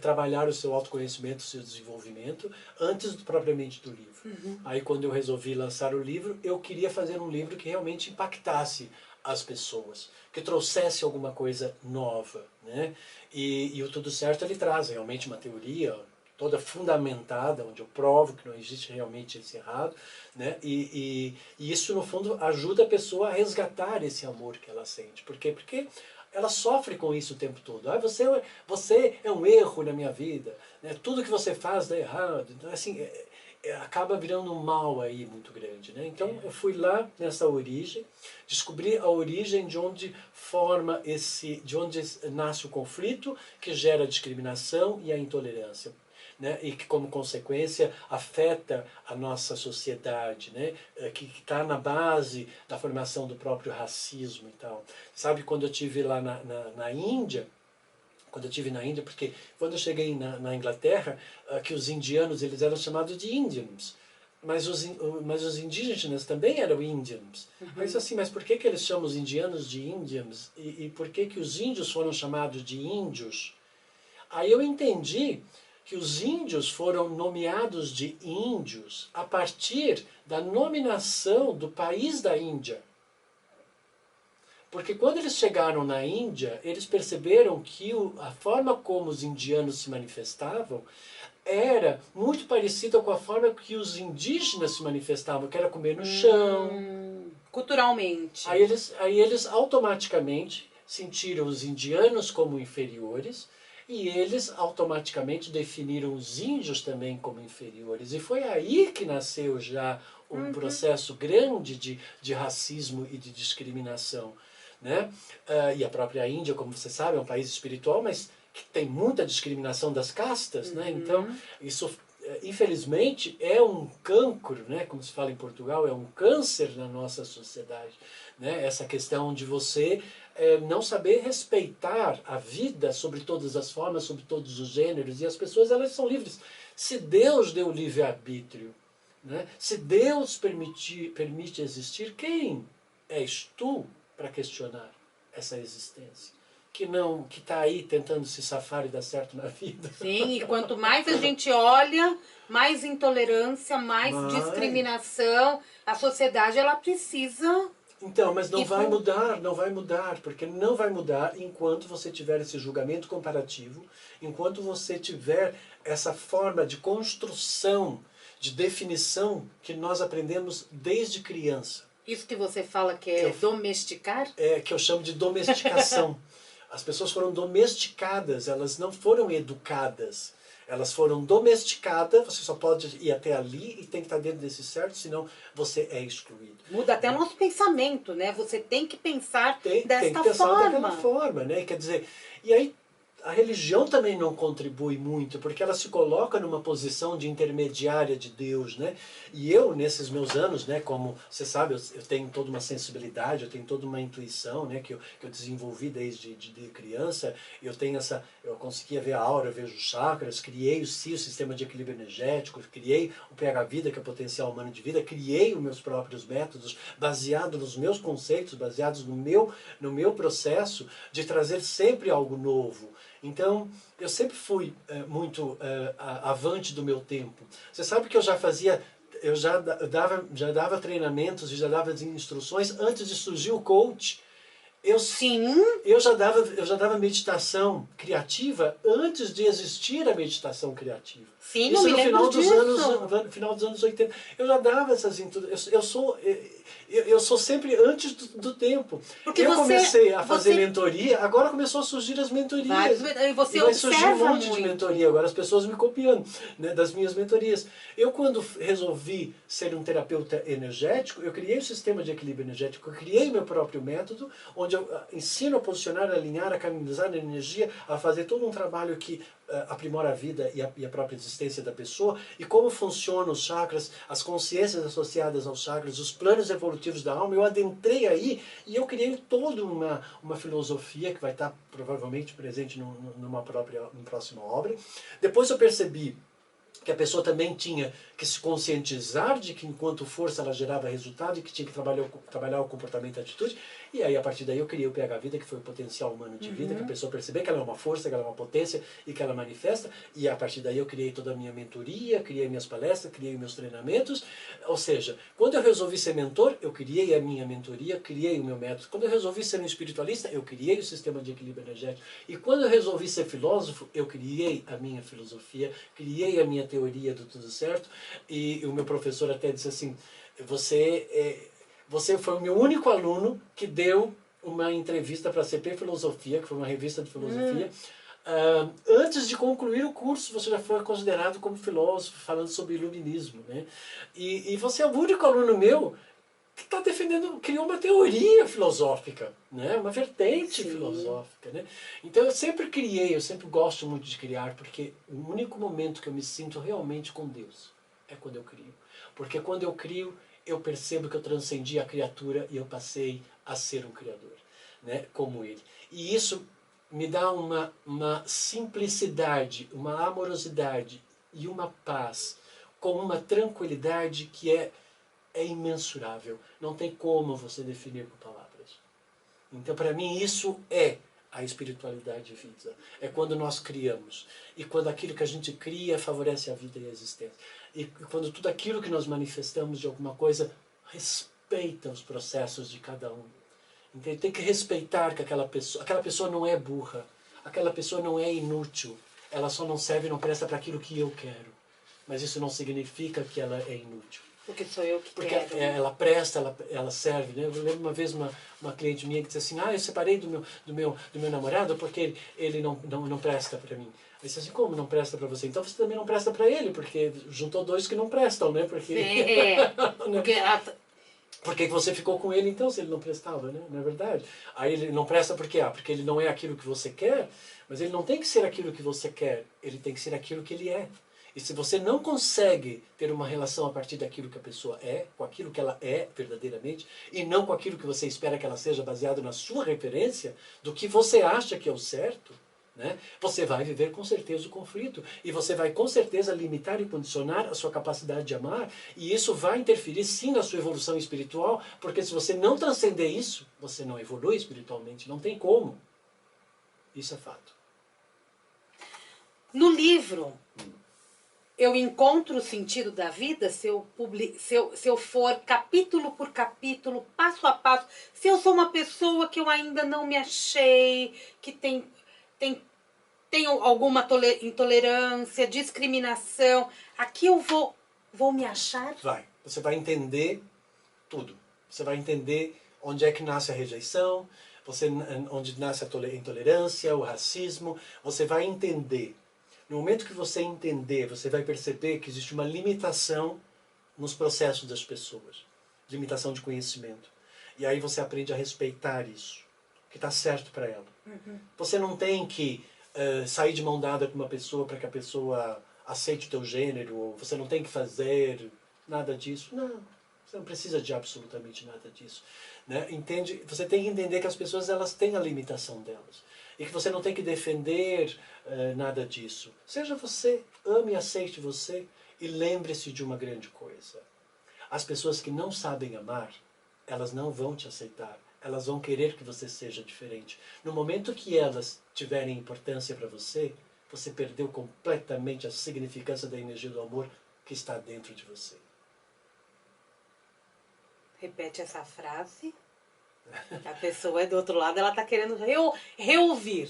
trabalhar o seu autoconhecimento, o seu desenvolvimento, antes propriamente do livro. Aí quando eu resolvi lançar o livro, eu queria fazer um livro que realmente impactasse as pessoas, que trouxesse alguma coisa nova, né? E o Tudo Certo ele traz realmente uma teoria toda fundamentada, onde eu provo que não existe realmente esse errado, né? E isso, no fundo, ajuda a pessoa a resgatar esse amor que ela sente. Por quê? Porque ela sofre com isso o tempo todo. Você é um erro na minha vida, né? Tudo que você faz dá errado. Então, assim, acaba virando um mal aí muito grande, né? Então, eu fui lá nessa origem, descobri a origem de onde de onde nasce o conflito, que gera a discriminação e a intolerância. né? E que, como consequência, afeta a nossa sociedade, né? Que está na base da formação do próprio racismo e tal. Sabe, quando eu estive lá na Índia, porque quando eu cheguei na Inglaterra, que os indianos eles eram chamados de Indians, mas os indígenas também eram Indians. Aí eu disse assim, mas por que eles chamam os indianos de Indians? E por que os índios foram chamados de índios? Aí eu entendi que os índios foram nomeados de índios a partir da nominação do país da Índia. Porque quando eles chegaram na Índia, eles perceberam que a forma como os indianos se manifestavam era muito parecida com a forma que os indígenas se manifestavam, que era comer no chão. Culturalmente. Aí eles automaticamente sentiram os indianos como inferiores e eles automaticamente definiram os índios também como inferiores. E foi aí que nasceu já um processo grande de racismo e de discriminação. Né? E a própria Índia, como você sabe, é um país espiritual, mas que tem muita discriminação das castas, né? Então isso infelizmente é um cancro, né? Como se fala em Portugal, é um câncer na nossa sociedade, né? Essa questão de você não saber respeitar a vida sobre todas as formas, sobre todos os gêneros, e as pessoas elas são livres. Se Deus deu livre-arbítrio, né? Se Deus permite existir, quem és tu para questionar essa existência? Que está aí tentando se safar e dar certo na vida. Sim, e quanto mais a gente olha, mais intolerância, mais discriminação. A sociedade, ela precisa... Então, mas não vai mudar, porque não vai mudar enquanto você tiver esse julgamento comparativo, enquanto você tiver essa forma de construção, de definição que nós aprendemos desde criança. Isso que você fala que é domesticar? É, que eu chamo de domesticação. As pessoas foram domesticadas, elas não foram educadas. Elas foram domesticadas, você só pode ir até ali e tem que estar dentro desse certo, senão você é excluído. Muda até o nosso pensamento, né? Você tem que pensar Tem que pensar daquela forma, né? Quer dizer, e aí a religião também não contribui muito, porque ela se coloca numa posição de intermediária de Deus, né? E eu, nesses meus anos, né, como você sabe, eu tenho toda uma sensibilidade, eu tenho toda uma intuição, né, que eu desenvolvi desde de criança, eu conseguia ver a aura, eu vejo os chakras, criei o sistema de equilíbrio energético, criei o pH Vida, que é o potencial humano de vida, criei os meus próprios métodos, baseados nos meus conceitos, baseados no meu processo de trazer sempre algo novo. Então, eu sempre fui muito avante do meu tempo. Você sabe que eu já dava treinamentos e já dava instruções antes de surgir o coach. Sim. Eu já dava meditação criativa antes de existir a meditação criativa. Sim, isso eu me lembro disso. No final dos anos 80. Eu já dava essas eu sou sempre antes do tempo. Porque eu comecei a fazer mentoria, agora começou a surgir as mentorias. E você vai surgir um monte muito de mentoria, agora as pessoas me copiando, né, das minhas mentorias. Eu, quando resolvi ser um terapeuta energético, eu criei o sistema de equilíbrio energético, eu criei meu próprio método, onde eu ensino a posicionar, a alinhar, a canalizar a energia, a fazer todo um trabalho que aprimora a vida e a própria existência da pessoa, e como funcionam os chakras, as consciências associadas aos chakras, os planos evolutivos da alma. Eu adentrei aí e eu criei toda uma filosofia que vai estar provavelmente presente numa próxima obra. Depois eu percebi que a pessoa também tinha que se conscientizar de que enquanto força ela gerava resultado e que tinha que trabalhar o comportamento e a atitude. E aí, a partir daí, eu criei o pH Vida, que foi o potencial humano de vida, que a pessoa perceber que ela é uma força, que ela é uma potência e que ela manifesta. E a partir daí eu criei toda a minha mentoria, criei minhas palestras, criei meus treinamentos. Ou seja, quando eu resolvi ser mentor, eu criei a minha mentoria, criei o meu método. Quando eu resolvi ser um espiritualista, eu criei o sistema de equilíbrio energético. E quando eu resolvi ser filósofo, eu criei a minha filosofia, criei a minha teoria do tudo certo. E o meu professor até disse assim, você foi o meu único aluno que deu uma entrevista para a CP Filosofia, que foi uma revista de filosofia. Antes de concluir o curso, você já foi considerado como filósofo, falando sobre iluminismo, né? E você é o único aluno meu que está defendendo, criou uma teoria filosófica, né? Uma vertente Sim. filosófica, né? Então eu sempre criei, eu sempre gosto muito de criar, porque o único momento que eu me sinto realmente com Deus é quando eu crio. Porque quando eu crio, eu percebo que eu transcendi a criatura e eu passei a ser um criador, né? Como Ele. E isso me dá uma simplicidade, uma amorosidade e uma paz, com uma tranquilidade que é imensurável. Não tem como você definir com palavras. Então, para mim, isso é a espiritualidade viva. É quando nós criamos. E quando aquilo que a gente cria favorece a vida e a existência. E quando tudo aquilo que nós manifestamos de alguma coisa respeita os processos de cada um. Então, tem que respeitar que aquela pessoa não é burra. Aquela pessoa não é inútil. Ela só não serve e não presta para aquilo que eu quero. Mas isso não significa que ela é inútil. Porque sou eu que Porque quero. ela presta, ela serve, né? Eu lembro uma vez uma cliente minha que disse assim, eu separei do meu namorado porque ele não presta para mim. Eu disse assim, como não presta para você? Então você também não presta para ele, porque juntou dois que não prestam, né? Porque, Porque por que você ficou com ele então, se ele não prestava, né? Não é verdade? Aí ele não presta por quê? Porque ele não é aquilo que você quer, mas ele não tem que ser aquilo que você quer, ele tem que ser aquilo que ele é. E se você não consegue ter uma relação a partir daquilo que a pessoa é, com aquilo que ela é verdadeiramente, e não com aquilo que você espera que ela seja, baseado na sua referência, do que você acha que é o certo, né? Você vai viver com certeza o conflito. E você vai com certeza limitar e condicionar a sua capacidade de amar. E isso vai interferir sim na sua evolução espiritual, porque se você não transcender isso, você não evolui espiritualmente. Não tem como. Isso é fato. no livro eu encontro o sentido da vida se eu for capítulo por capítulo, passo a passo. Se eu sou uma pessoa que eu ainda não me achei, que tenho alguma intolerância, discriminação, aqui eu vou me achar. Vai. Você vai entender tudo. Você vai entender onde é que nasce a rejeição, onde nasce a intolerância, o racismo. Você vai entender. No momento que você entender, você vai perceber que existe uma limitação nos processos das pessoas. Limitação de conhecimento. E aí você aprende a respeitar isso, que está certo para ela. Uhum. Você não tem que sair de mão dada com uma pessoa para que a pessoa aceite o teu gênero, ou você não tem que fazer nada disso. Não, você não precisa de absolutamente nada disso. Né? Entende? Você tem que entender que as pessoas elas têm a limitação delas. E que você não tem que defender nada disso. Seja você, ame e aceite você. E lembre-se de uma grande coisa. As pessoas que não sabem amar, elas não vão te aceitar. Elas vão querer que você seja diferente. No momento que elas tiverem importância para você, você perdeu completamente a significância da energia do amor que está dentro de você. Repete essa frase. A pessoa é do outro lado, ela está querendo reouvir.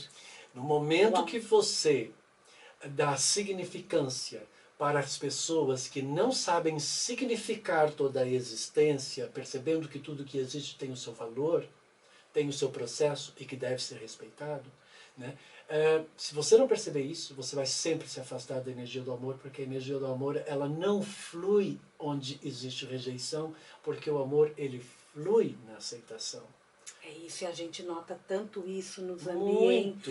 No momento que você dá significância para as pessoas que não sabem significar toda a existência, percebendo que tudo que existe tem o seu valor, tem o seu processo e que deve ser respeitado, né? Se você não perceber isso, você vai sempre se afastar da energia do amor, porque a energia do amor ela não flui onde existe rejeição, porque o amor ele flui na aceitação. É isso, e a gente nota tanto isso nos Muito.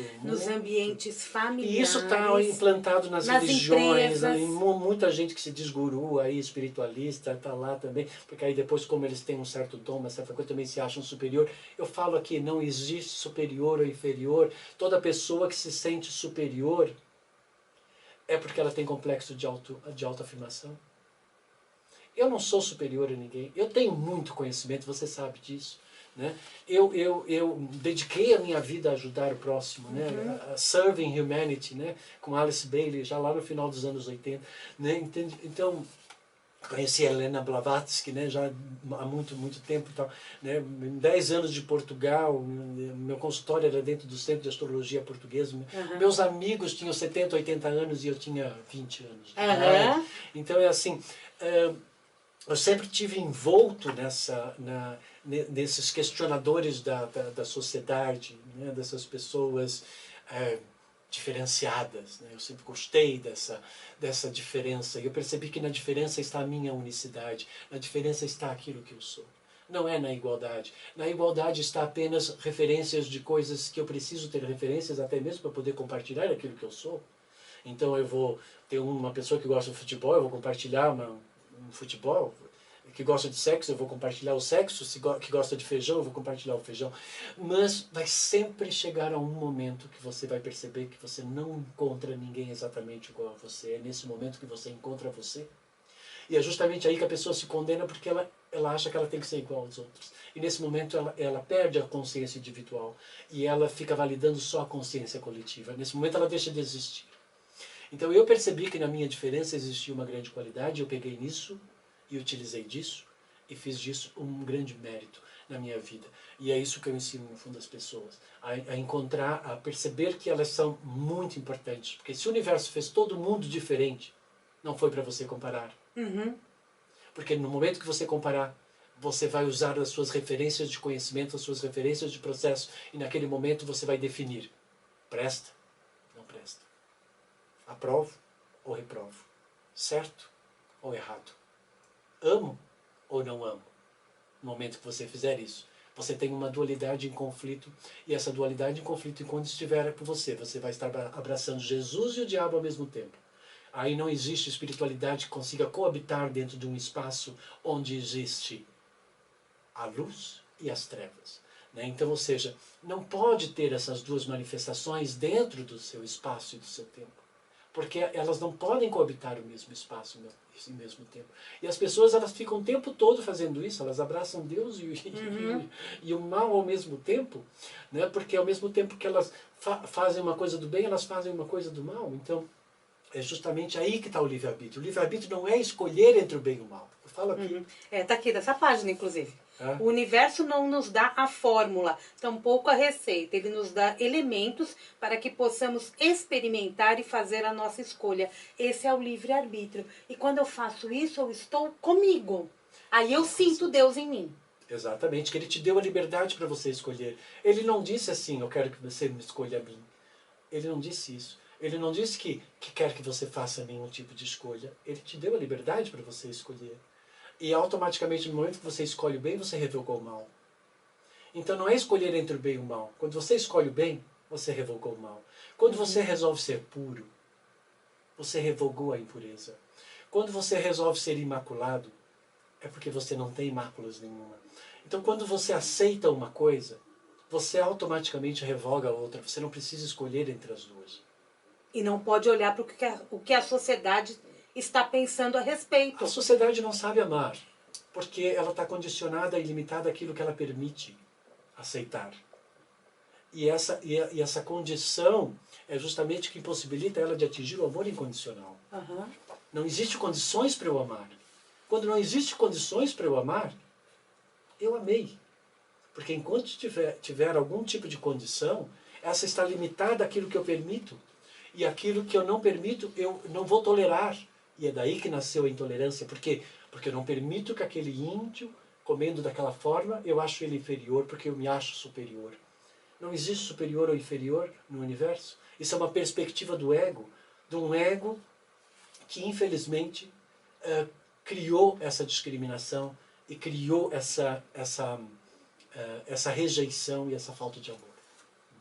ambientes familiares. E isso está implantado nas religiões, empresas. em muita gente que se diz guru, aí, espiritualista, está lá também, porque aí depois, como eles têm um certo dom, uma certa coisa, também se acham superior. Eu falo aqui, não existe superior ou inferior. Toda pessoa que se sente superior é porque ela tem complexo de autoafirmação. Eu não sou superior a ninguém, eu tenho muito conhecimento, você sabe disso. Né? Eu dediquei a minha vida a ajudar o próximo, né? A Serving Humanity, né? Com Alice Bailey, já lá no final dos anos 80. Né? Então, conheci a Helena Blavatsky, né? Já há muito tempo. E tal, né? 10 anos de Portugal, meu consultório era dentro do Centro de Astrologia Portuguesa. Meus amigos tinham 70, 80 anos e eu tinha 20 anos. Né? Então é assim... eu sempre tive envolto nesses questionadores da sociedade, né, dessas pessoas diferenciadas. Né? Eu sempre gostei dessa diferença. E eu percebi que na diferença está a minha unicidade, na diferença está aquilo que eu sou. Não é na igualdade. Na igualdade está apenas referências de coisas que eu preciso ter referências até mesmo para poder compartilhar aquilo que eu sou. Então eu vou ter uma pessoa que gosta de futebol, eu vou compartilhar um futebol. Que gosta de sexo, eu vou compartilhar o sexo. Que gosta de feijão, eu vou compartilhar o feijão. Mas vai sempre chegar a um momento que você vai perceber que você não encontra ninguém exatamente igual a você. É nesse momento que você encontra você. E é justamente aí que a pessoa se condena porque ela acha que ela tem que ser igual aos outros. E nesse momento ela perde a consciência individual e ela fica validando só a consciência coletiva. Nesse momento ela deixa de existir. Então eu percebi que na minha diferença existia uma grande qualidade, eu peguei nisso e utilizei disso e fiz disso um grande mérito na minha vida. E é isso que eu ensino no fundo as pessoas, a encontrar, a perceber que elas são muito importantes. Porque se o universo fez todo mundo diferente, não foi para você comparar. Uhum. Porque no momento que você comparar, você vai usar as suas referências de conhecimento, as suas referências de processo, e naquele momento você vai definir, presta, não presta, aprovo ou reprovo, certo ou errado, amo ou não amo. No momento que você fizer isso, você tem uma dualidade em conflito, e essa dualidade em conflito, enquanto estiver com você vai estar abraçando Jesus e o diabo ao mesmo tempo. Aí não existe espiritualidade que consiga coabitar dentro de um espaço onde existe a luz e as trevas. Né? Então, ou seja, não pode ter essas duas manifestações dentro do seu espaço e do seu tempo. Porque elas não podem coabitar o mesmo espaço e o mesmo tempo. E as pessoas elas ficam o tempo todo fazendo isso, elas abraçam Deus e o mal ao mesmo tempo, né? Porque ao mesmo tempo que elas fazem uma coisa do bem, elas fazem uma coisa do mal. Então, é justamente aí que está o livre-arbítrio. O livre-arbítrio não é escolher entre o bem e o mal. Eu falo aqui. Tá aqui, dessa página, inclusive. É. O universo não nos dá a fórmula, tampouco a receita. Ele nos dá elementos para que possamos experimentar e fazer a nossa escolha. Esse é o livre-arbítrio. E quando eu faço isso, eu estou comigo. Aí eu sinto Deus em mim. Exatamente, que ele te deu a liberdade para você escolher. Ele não disse assim, eu quero que você me escolha a mim. Ele não disse isso. Ele não disse que quer que você faça nenhum tipo de escolha. Ele te deu a liberdade para você escolher. E automaticamente, no momento que você escolhe o bem, você revogou o mal. Então não é escolher entre o bem e o mal. Quando você escolhe o bem, você revogou o mal. Quando você resolve ser puro, você revogou a impureza. Quando você resolve ser imaculado, é porque você não tem máculas nenhuma. Então quando você aceita uma coisa, você automaticamente revoga a outra. Você não precisa escolher entre as duas. E não pode olhar para o que a sociedade está pensando a respeito. A sociedade não sabe amar, porque ela está condicionada e limitada àquilo que ela permite aceitar. E essa condição é justamente o que impossibilita ela de atingir o amor incondicional. Uhum. Não existe condições para eu amar. Quando não existe condições para eu amar, eu amei. Porque enquanto tiver algum tipo de condição, essa está limitada àquilo que eu permito. E aquilo que eu não permito, eu não vou tolerar. E é daí que nasceu a intolerância. Por quê? Porque eu não permito que aquele índio, comendo daquela forma, eu acho ele inferior, porque eu me acho superior. Não existe superior ou inferior no universo. Isso é uma perspectiva do ego, de um ego que, infelizmente, criou essa discriminação e criou essa rejeição e essa falta de amor.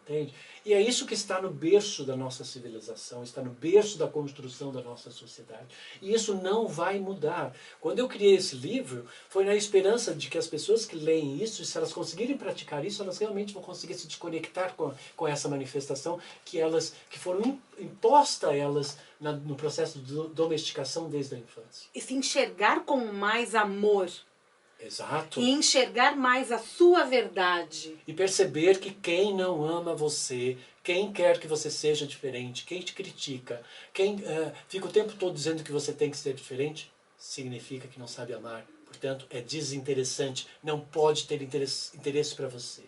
Entende? E é isso que está no berço da nossa civilização, está no berço da construção da nossa sociedade. E isso não vai mudar. Quando eu criei esse livro, foi na esperança de que as pessoas que leem isso, se elas conseguirem praticar isso, elas realmente vão conseguir se desconectar com essa manifestação que foram imposta a elas no processo de domesticação desde a infância. E se enxergar com mais amor. Exato. E enxergar mais a sua verdade. E perceber que quem não ama você, quem quer que você seja diferente, quem te critica, quem fica o tempo todo dizendo que você tem que ser diferente, significa que não sabe amar. Portanto, é desinteressante, não pode ter interesse para você.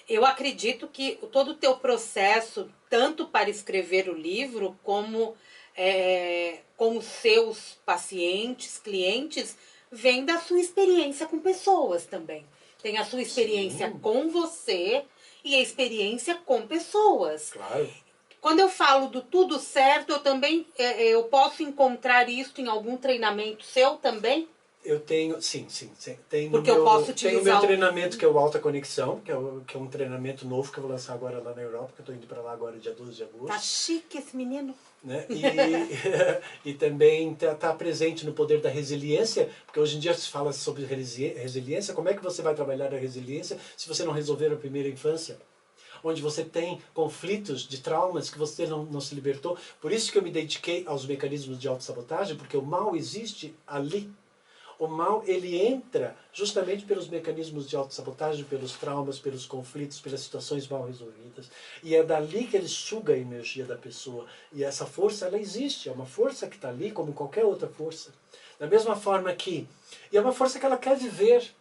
Eu acredito que todo o teu processo, tanto para escrever o livro, como com os seus pacientes, clientes, vem da sua experiência com pessoas também. Tem a sua experiência com você e a experiência com pessoas. Claro. Quando eu falo do tudo certo, eu também eu posso encontrar isso em algum treinamento seu também? Eu tenho, sim. Tem Porque eu posso utilizar tem o meu treinamento, que é o Alta Conexão, que é um treinamento novo que eu vou lançar agora lá na Europa, que eu estou indo para lá agora dia 12 de agosto. Tá chique esse menino. Né? E também tá presente no poder da resiliência, porque hoje em dia se fala sobre resiliência. Como é que você vai trabalhar a resiliência se você não resolver a primeira infância? Onde você tem conflitos de traumas que você não se libertou. Por isso que eu me dediquei aos mecanismos de autossabotagem, porque o mal existe ali. O mal, ele entra justamente pelos mecanismos de autossabotagem, pelos traumas, pelos conflitos, pelas situações mal resolvidas. E é dali que ele suga a energia da pessoa. E essa força, ela existe. É uma força que está ali, como qualquer outra força. Da mesma forma que... E é uma força que ela quer viver.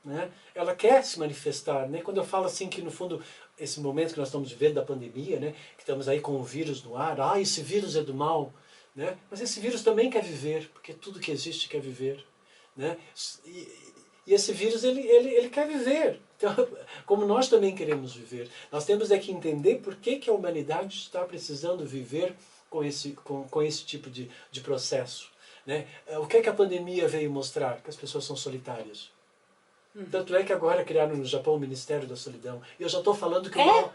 Né? Ela quer se manifestar. Né? Quando eu falo assim que, no fundo, esse momento que nós estamos vivendo da pandemia, né? Que estamos aí com o vírus no ar, esse vírus é do mal. Né? Mas esse vírus também quer viver, porque tudo que existe quer viver. Né? E esse vírus, ele quer viver. Então, como nós também queremos viver. Nós temos é que entender por que a humanidade está precisando viver com esse tipo de processo. Né? O que a pandemia veio mostrar? Que as pessoas são solitárias. Tanto é que agora criaram no Japão o Ministério da Solidão. E eu já estou falando que o mal...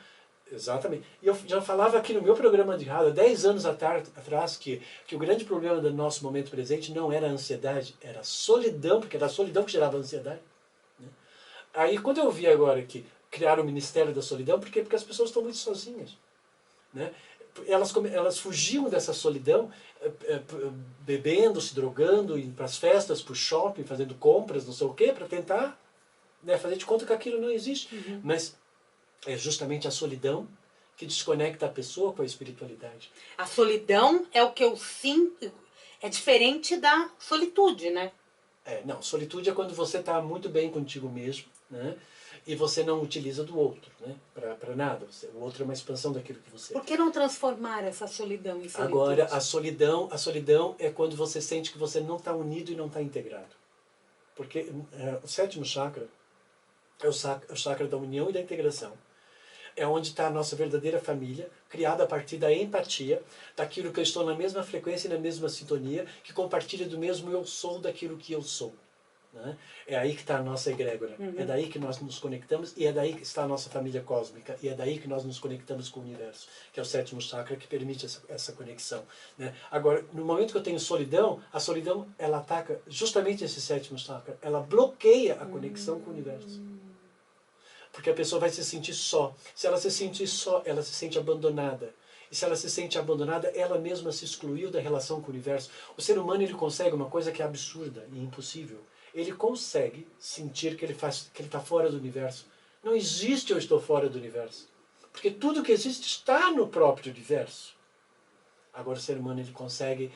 Exatamente. E eu já falava aqui no meu programa de rádio, há 10 anos atrás, que o grande problema do nosso momento presente não era a ansiedade, era a solidão, porque era a solidão que gerava a ansiedade. Né? Aí, quando eu vi agora que criaram o Ministério da Solidão, por quê? Porque as pessoas estão muito sozinhas. Né? Elas fugiam dessa solidão, bebendo, se drogando, indo para as festas, para o shopping, fazendo compras, não sei o quê, para tentar, né, fazer de conta que aquilo não existe. Mas é justamente a solidão que desconecta a pessoa com a espiritualidade. A solidão é o que eu sinto, é diferente da solitude, né? Não, solitude é quando você está muito bem contigo mesmo, né? E você não utiliza do outro, né? Para nada. O outro é uma expansão daquilo que você é. Por que não transformar essa solidão em solitude? Agora, a solidão é quando você sente que você não está unido e não está integrado. Porque o sétimo chakra é o chakra da união e da integração. É onde está a nossa verdadeira família, criada a partir da empatia, daquilo que eu estou na mesma frequência e na mesma sintonia, que compartilha do mesmo eu sou daquilo que eu sou. Né? É aí que está a nossa egrégora. É daí que nós nos conectamos e é daí que está a nossa família cósmica. E é daí que nós nos conectamos com o universo, que é o sétimo chakra que permite essa conexão. Né? Agora, no momento que eu tenho solidão, a solidão ela ataca justamente esse sétimo chakra. Ela bloqueia a conexão com o universo. Porque a pessoa vai se sentir só. Se ela se sentir só, ela se sente abandonada. E se ela se sente abandonada, ela mesma se excluiu da relação com o universo. O ser humano ele consegue uma coisa que é absurda e impossível. Ele consegue sentir que ele está fora do universo. Não existe eu estou fora do universo. Porque tudo que existe está no próprio universo. Agora o ser humano ele consegue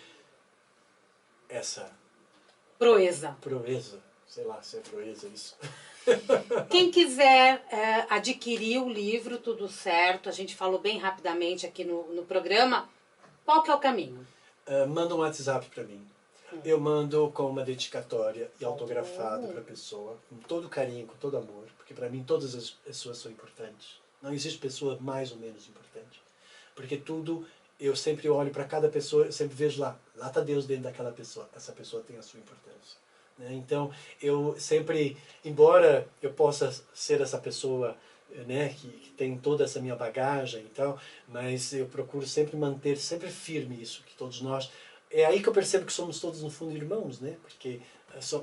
essa Proeza. Sei lá se é proeza isso. Quem quiser adquirir o livro, tudo certo, a gente falou bem rapidamente aqui no programa, qual que é o caminho? Manda um WhatsApp para mim. Eu mando com uma dedicatória e autografado para a pessoa, com todo carinho, com todo amor, porque para mim todas as pessoas são importantes. Não existe pessoa mais ou menos importante. Porque tudo, eu sempre olho para cada pessoa, eu sempre vejo lá está Deus dentro daquela pessoa, essa pessoa tem a sua importância. Então, eu sempre, embora eu possa ser essa pessoa, né, que tem toda essa minha bagagem e tal, mas eu procuro sempre manter, sempre firme isso, que todos nós... É aí que eu percebo que somos todos, no fundo, irmãos, né, porque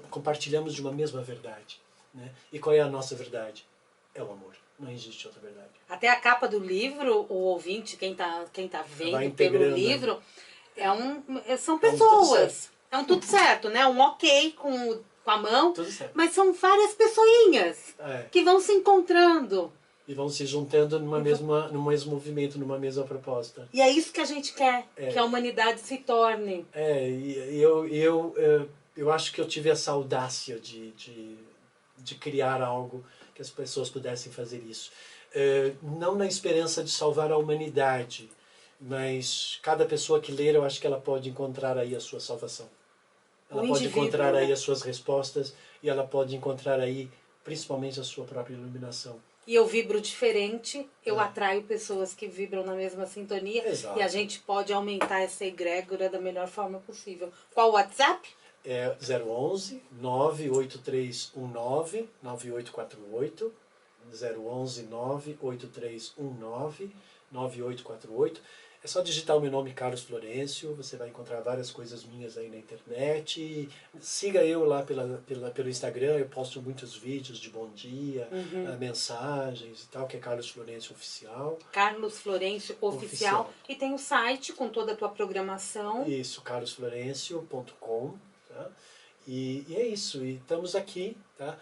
compartilhamos de uma mesma verdade. Né? E qual é a nossa verdade? É o amor. Não existe outra verdade. Até a capa do livro, o ouvinte, quem tá vendo pelo livro, são pessoas. É um tudo certo, né? Um ok com a mão, mas são várias pessoinhas que vão se encontrando. E vão se juntando num mesmo movimento, numa mesma proposta. E é isso que a gente quer, que a humanidade se torne. Eu acho que eu tive essa audácia de criar algo que as pessoas pudessem fazer isso. Não na esperança de salvar a humanidade, mas cada pessoa que ler, eu acho que ela pode encontrar aí a sua salvação. Ela pode encontrar aí as suas respostas e ela pode encontrar aí, principalmente, a sua própria iluminação. E eu vibro diferente, eu atraio pessoas que vibram na mesma sintonia. Exato. E a gente pode aumentar essa egrégora da melhor forma possível. Qual o WhatsApp? É 011 98319 9848, 011 98319 9848. É só digitar o meu nome, Carlos Florencio, você vai encontrar várias coisas minhas aí na internet. Siga eu lá pelo Instagram, eu posto muitos vídeos de bom dia, mensagens e tal, que é Carlos Florencio Oficial. Carlos Florencio Oficial. E tem o site com toda a tua programação. Isso, carlosflorencio.com. Tá? E é isso, e estamos aqui. Tá?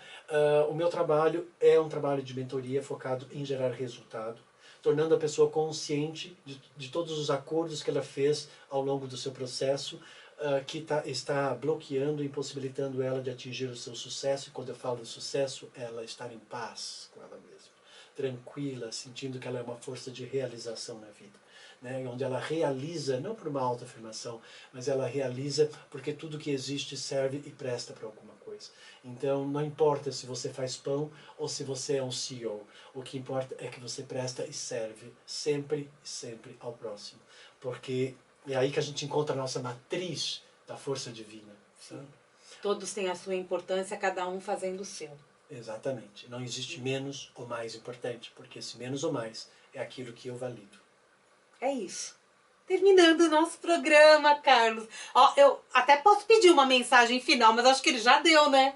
O meu trabalho é um trabalho de mentoria focado em gerar resultado, tornando a pessoa consciente de todos os acordos que ela fez ao longo do seu processo, que está bloqueando, impossibilitando ela de atingir o seu sucesso. E quando eu falo de sucesso, ela estar em paz com ela mesma, tranquila, sentindo que ela é uma força de realização na vida. Né? Onde ela realiza, não por uma autoafirmação, mas ela realiza porque tudo que existe serve e presta para alguma coisa. Então, não importa se você faz pão ou se você é um CEO. O que importa é que você presta e serve sempre e sempre ao próximo. Porque é aí que a gente encontra a nossa matriz da força divina. Sabe? Todos têm a sua importância, cada um fazendo o seu. Exatamente. Não existe menos ou mais importante, porque esse menos ou mais é aquilo que eu valido. É isso. Terminando o nosso programa, Carlos. Ó, eu até posso pedir uma mensagem final, mas acho que ele já deu, né?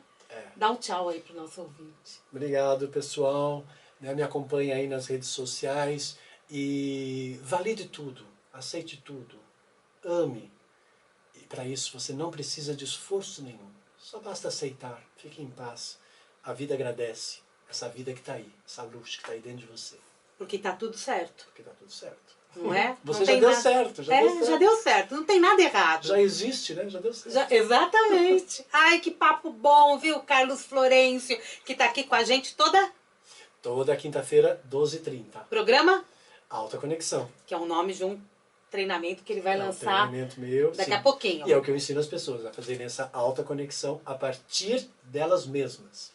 Dá um tchau aí pro nosso ouvinte. Obrigado, pessoal. Me acompanhe aí nas redes sociais e valide tudo, aceite tudo, ame. E para isso você não precisa de esforço nenhum. Só basta aceitar, fique em paz. A vida agradece essa vida que está aí, essa luz que está aí dentro de você. Porque tá tudo certo. Porque está tudo certo. Não é? Você não já deu certo, já deu certo. Já deu certo, não tem nada errado. Já existe, né? Já deu certo. Exatamente. Ai, que papo bom, viu? Carlos Florencio, que tá aqui com a gente Toda quinta-feira, 12h30. Programa? Alta Conexão. Que é o nome de um treinamento que ele vai lançar um treinamento meu, daqui a pouquinho. E é o que eu ensino as pessoas a fazerem essa alta conexão a partir delas mesmas.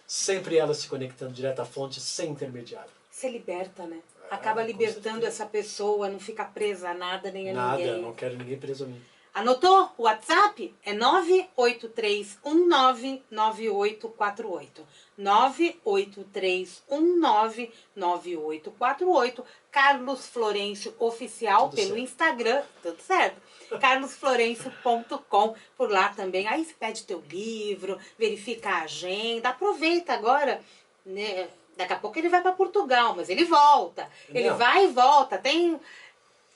Sempre elas se conectando direto à fonte, sem intermediário. Você liberta, né? Acaba libertando essa pessoa, não fica presa a nada nem a ninguém. Nada, não quero ninguém preso a mim. Anotou? O WhatsApp é 983199848. 983199848. Carlos Florencio Oficial Tudo pelo certo. Instagram, tudo certo? carlosflorencio.com, por lá também. Aí você pede teu livro, verifica a agenda, aproveita agora, né? Daqui a pouco ele vai para Portugal, mas ele volta. Ele vai e volta, tem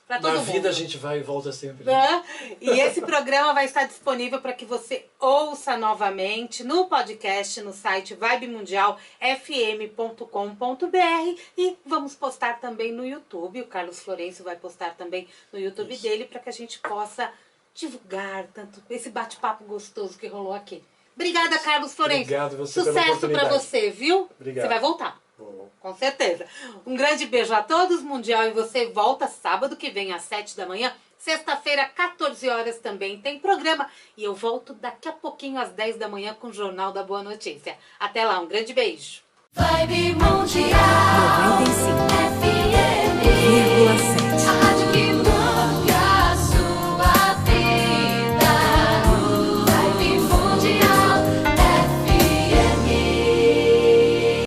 para todo mundo. Na vida a gente vai e volta sempre. Né? E esse programa vai estar disponível para que você ouça novamente no podcast, no site vibemundialfm.com.br, e vamos postar também no YouTube. O Carlos Florencio vai postar também no YouTube dele, para que a gente possa divulgar tanto esse bate-papo gostoso que rolou aqui. Obrigada, Carlos Florencio. Obrigado você pela Sucesso oportunidade. para você, viu? Obrigado. Você vai voltar. Vou. Com certeza. Um grande beijo a todos, Mundial, e você volta sábado que vem às 7 da manhã. Sexta-feira, 14 horas também tem programa. E eu volto daqui a pouquinho às 10 da manhã com o Jornal da Boa Notícia. Até lá, um grande beijo. Vibe Mundial 95,7. FM.